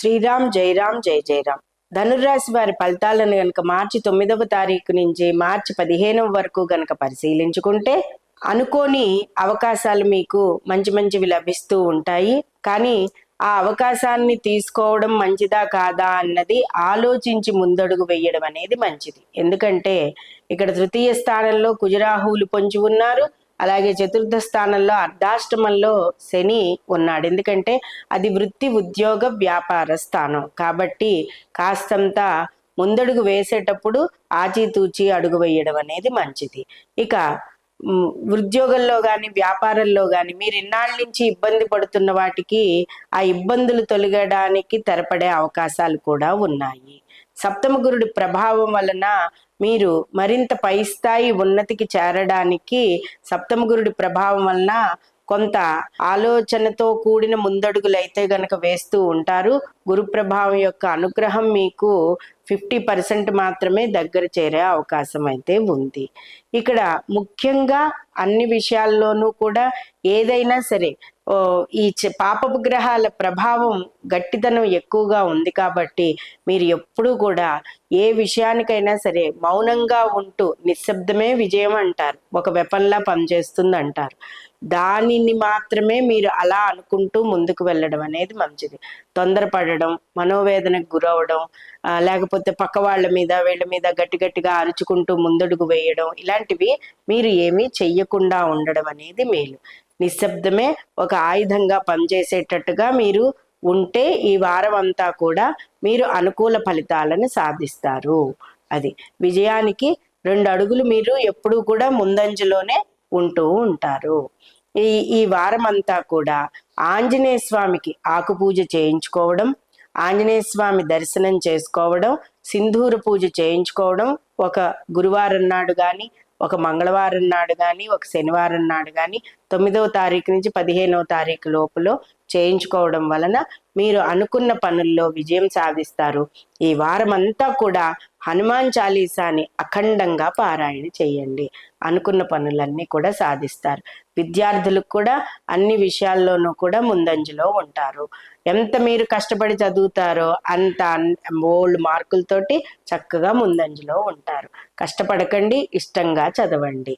శ్రీరామ్ జయరామ్ జయ జయరామ్. ధనుర్రాశి వారి ఫలితాలను గనక మార్చి 9వ తారీఖు నుంచి మార్చి 15వ వరకు గనక పరిశీలించుకుంటే అనుకోని అవకాశాలు మీకు మంచి మంచివి లభిస్తూ ఉంటాయి. కానీ ఆ అవకాశాన్ని తీసుకోవడం మంచిదా కాదా అన్నది ఆలోచించి ముందడుగు వేయడం అనేది మంచిది. ఎందుకంటే ఇక్కడ తృతీయ స్థానంలో కుజరాహువులు పొంచి ఉన్నారు. అలాగే చతుర్థ స్థానంలో అర్ధాష్టమంలో శని ఉన్నాడు. ఎందుకంటే అది వృత్తి ఉద్యోగ వ్యాపార స్థానం కాబట్టి కాస్తంత ముందడుగు వేసేటప్పుడు ఆచితూచి అడుగు వేయడం అనేది మంచిది. ఇక ఉద్యోగంలో కానీ వ్యాపారంలో కానీ మీరు ఇన్నాళ్ళ నుంచి ఇబ్బంది పడుతున్న వాటికి ఆ ఇబ్బందులు తొలగడానికి తెరపడే అవకాశాలు కూడా ఉన్నాయి. సప్తమ గురుడి ప్రభావం వలన మీరు మరింత పై స్థాయి ఉన్నతికి చేరడానికి సప్తమ గురుడి ప్రభావం వలన కొంత ఆలోచనతో కూడిన ముందడుగులు అయితే గనక వేస్తూ ఉంటారు. గురు ప్రభావం యొక్క అనుగ్రహం మీకు 50% మాత్రమే దగ్గర చేరే అవకాశం అయితే ఉంది. ఇక్కడ ముఖ్యంగా అన్ని విషయాల్లోనూ కూడా ఏదైనా సరే ఈ పాపపు గ్రహాల ప్రభావం గట్టితనం ఎక్కువగా ఉంది కాబట్టి మీరు ఎప్పుడూ కూడా ఏ విషయానికైనా సరే మౌనంగా ఉంటూ నిశ్శబ్దమే విజయం అంటారు, ఒక వెపన్లా పనిచేస్తుంది అంటారు. దానిని మాత్రమే మీరు అలా అనుకుంటూ ముందుకు వెళ్ళడం అనేది మంచిది. తొందరపడడం, మనోవేదనకు గురవడం, లేకపోతే పక్క వాళ్ళ మీద వీళ్ళ మీద గట్టి గట్టిగా అరుచుకుంటూ ముందడుగు వేయడం, ఇలాంటివి మీరు ఏమీ చెయ్యకుండా ఉండడం అనేది మేలు. నిశ్శబ్దమే ఒక ఆయుధంగా పనిచేసేటట్టుగా మీరు ఉంటే ఈ వారం అంతా కూడా మీరు అనుకూల ఫలితాలను సాధిస్తారు. అది విజయానికి 2 అడుగులు మీరు ఎప్పుడూ కూడా ముందంజలోనే ఉంటూ ఉంటారు. ఈ వారం అంతా కూడా ఆంజనేయ స్వామికి ఆకు పూజ చేయించుకోవడం, ఆంజనేయ స్వామి దర్శనం చేసుకోవడం, సింధూర పూజ చేయించుకోవడం, ఒక గురువారం నాడు కానీ, ఒక మంగళవారం నాడు కానీ, ఒక శనివారం నాడు కానీ 9వ తారీఖు నుంచి 15వ తారీఖు లోపల చేయించుకోవడం వలన మీరు అనుకున్న పనుల్లో విజయం సాధిస్తారు. ఈ వారం అంతా కూడా హనుమాన్ చాలీసాని అఖండంగా పారాయణ చేయండి. అనుకున్న పనులన్నీ కూడా సాధిస్తారు. విద్యార్థులకు కూడా అన్ని విషయాల్లోనూ కూడా ముందంజలో ఉంటారు. ఎంత మీరు కష్టపడి చదువుతారో అంత ఓల్డ్ మార్కులతోటి చక్కగా ముందంజలో ఉంటారు. కష్టపడకండి, ఇష్టంగా చదవండి.